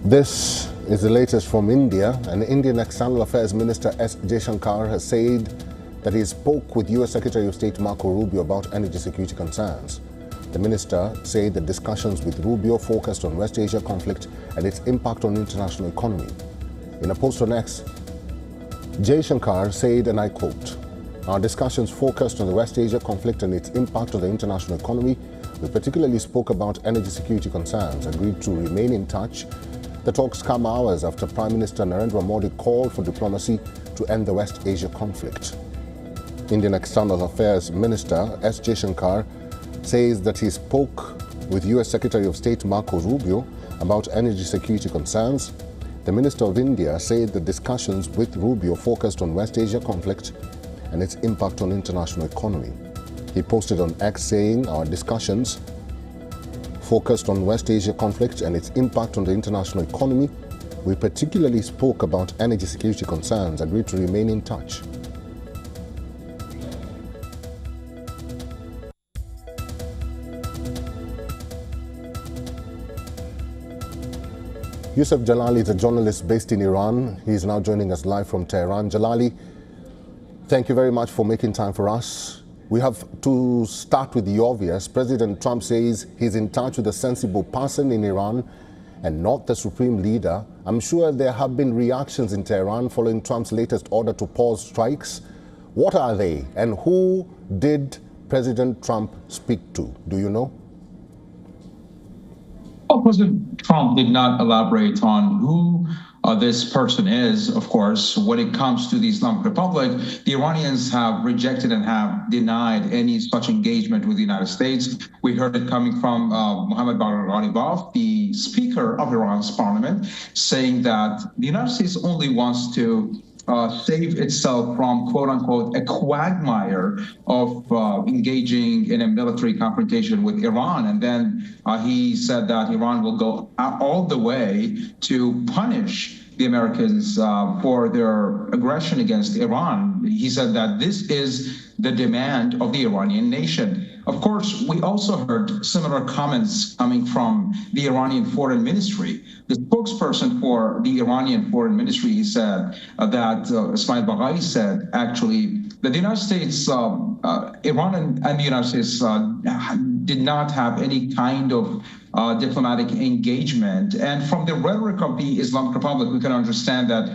This is the latest from India, and Indian External Affairs Minister S Jaishankar has said that he spoke with US Secretary of State Marco Rubio about energy security concerns. The minister said that discussions with Rubio focused on West Asia conflict and its impact on the international economy. In a post on X, Jaishankar said, and I quote, "Our discussions focused on the West Asia conflict and its impact on the international economy. We particularly spoke about energy security concerns, agreed to remain in touch. The talks come hours after Prime Minister Narendra Modi called for diplomacy to end the West Asia conflict." Indian External Affairs Minister S Jaishankar says that he spoke with US Secretary of State Marco Rubio about energy security concerns. The Minister of India said the discussions with Rubio focused on West Asia conflict and its impact on the international economy. He posted on X saying, "Our discussions focused on West Asia conflict and its impact on the international economy. We particularly spoke about energy security concerns, agreed to remain in touch." Yusuf Jalali is a journalist based in Iran. He is now joining us live from Tehran. Jalali, thank you very much for making time for us. We have to start with the obvious. President Trump says he's in touch with a sensible person in Iran and not the supreme leader. I'm sure there have been reactions in Tehran following Trump's latest order to pause strikes. What are they, and who did President Trump speak to? Do you know? Well, President Trump did not elaborate on who this person is. Of course, when it comes to the Islamic Republic, the Iranians have rejected and have denied any such engagement with the United States. We heard it coming from Mohammad Bagher Ghalibaf, the Speaker of Iran's parliament, saying that the United States only wants to save itself from, quote unquote, a quagmire of engaging in a military confrontation with Iran. And then he said that Iran will go all the way to punish the Americans for their aggression against Iran. He said that this is the demand of the Iranian nation. Of course, we also heard similar comments coming from the Iranian Foreign Ministry. The spokesperson for the Iranian Foreign Ministry, he said that Ismail Baghai said actually that the United States, Iran and the United States did not have any kind of diplomatic engagement. And from the rhetoric of the Islamic Republic, we can understand that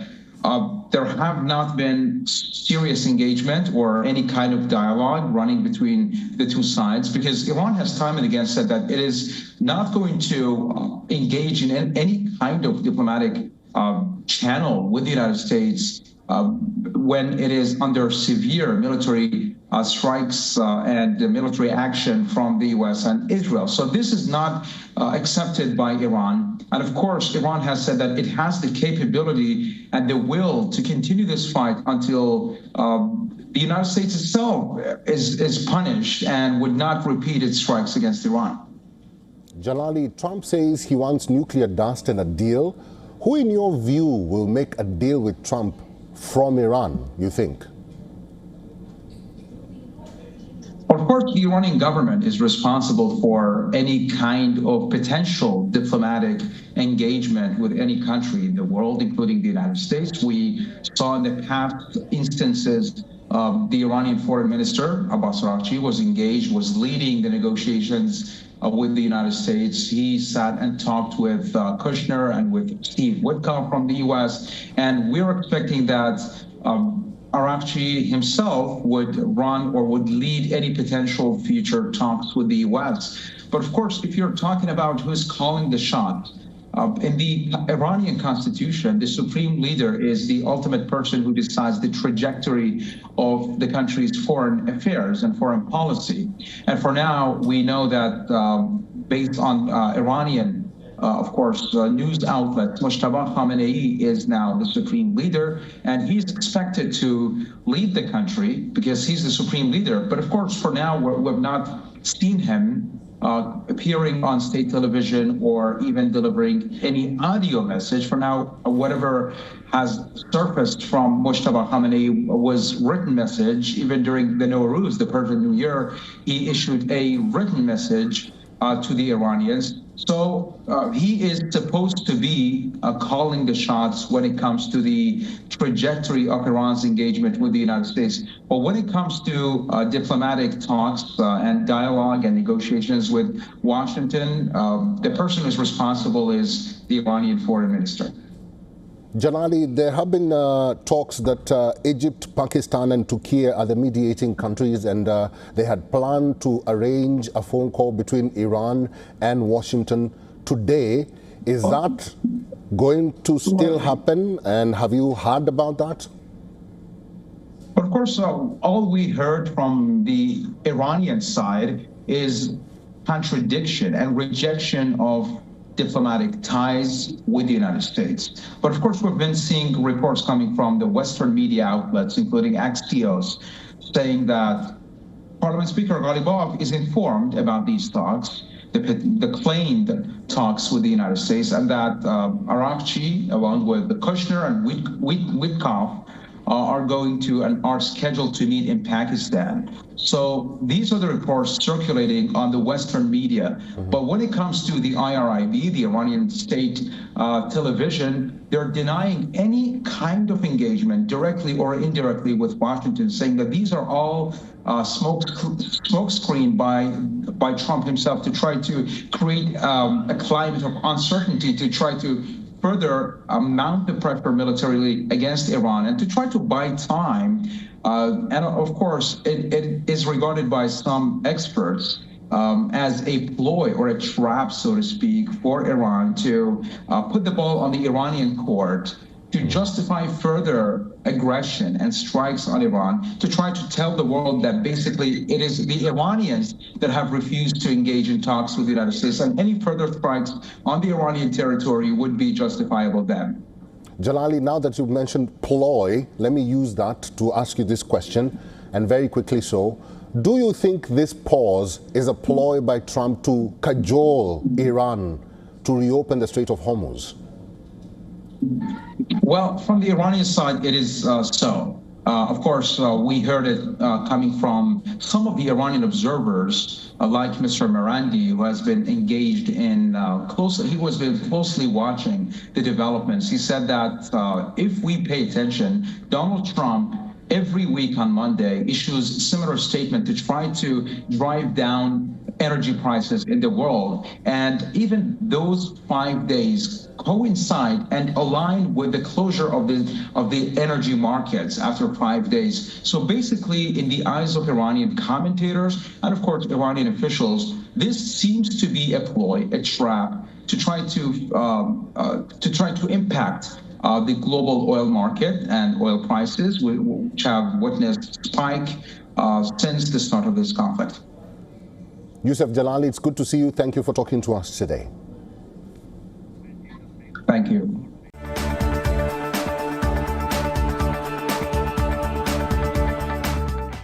there have not been serious engagement or any kind of dialogue running between the two sides, because Iran has time and again said that it is not going to engage in any kind of diplomatic channel with the United States when it is under severe military strikes and military action from the U.S. and Israel. So this is not accepted by Iran. And of course, Iran has said that it has the capability and the will to continue this fight until the United States itself is punished and would not repeat its strikes against Iran. Jalali, Trump says he wants nuclear dust and a deal. Who, in your view, will make a deal with Trump from Iran, you think? Of course, the Iranian government is responsible for any kind of potential diplomatic engagement with any country in the world, including the United States. We saw in the past instances the Iranian foreign minister, Abbas Araghchi, was engaged, was leading the negotiations with the United States. He sat and talked with Kushner and with Steve Witkoff from the U.S. And we're expecting that Araghchi himself would run or would lead any potential future talks with the U.S. But of course, if you're talking about who's calling the shot, in the Iranian constitution, the supreme leader is the ultimate person who decides the trajectory of the country's foreign affairs and foreign policy. And for now, we know that based on Iranian of course, news outlet, Mojtaba Khamenei is now the supreme leader, and he's expected to lead the country because he's the supreme leader. But of course, for now, we've not seen him appearing on state television or even delivering any audio message. For now, whatever has surfaced from Mojtaba Khamenei was written message. Even during the Nowruz, the Persian New Year, he issued a written message to the Iranians. So he is supposed to be calling the shots when it comes to the trajectory of Iran's engagement with the United States. But when it comes to diplomatic talks and dialogue and negotiations with Washington, the person who's responsible is the Iranian foreign minister. Jalali, there have been talks that Egypt, Pakistan and Turkey are the mediating countries, and they had planned to arrange a phone call between Iran and Washington today. Is that going to still happen, and have you heard about that? Of course, all we heard from the Iranian side is contradiction and rejection of diplomatic ties with the United States. But of course, we've been seeing reports coming from the Western media outlets, including Axios, saying that Parliament Speaker Ghalibaf is informed about these talks, the claimed talks with the United States, and that Arakchi, along with Kushner and Witkoff, are going to and are scheduled to meet in Pakistan. So these are the reports circulating on the Western media. But when it comes to the IRIB, the Iranian state television, they're denying any kind of engagement directly or indirectly with Washington, saying that these are all smokescreen by Trump himself to try to create a climate of uncertainty, to try to further mount the pressure militarily against Iran and to try to buy time. And of course, it is regarded by some experts as a ploy or a trap, so to speak, for Iran to put the ball on the Iranian court to justify further aggression and strikes on Iran, to try to tell the world that basically it is the Iranians that have refused to engage in talks with the United States, and any further strikes on the Iranian territory would be justifiable then. Jalali, now that you've mentioned ploy, let me use that to ask you this question, and very quickly so. Do you think this pause is a ploy by Trump to cajole Iran to reopen the Strait of Hormuz? Well, from the Iranian side, it is so. Of course, we heard it coming from some of the Iranian observers, like Mr. Marandi, who has been engaged in he was been closely watching the developments. He said that if we pay attention, Donald Trump every week on Monday issues a similar statement to try to drive down energy prices in the world. And even those 5 days coincide and align with the closure of the energy markets after 5 days. So basically, in the eyes of Iranian commentators and of course Iranian officials, this seems to be a ploy, a trap to try to impact the global oil market and oil prices, which have witnessed spike since the start of this conflict. Yusuf Jalali, it's good to see you. Thank you for talking to us today. Thank you.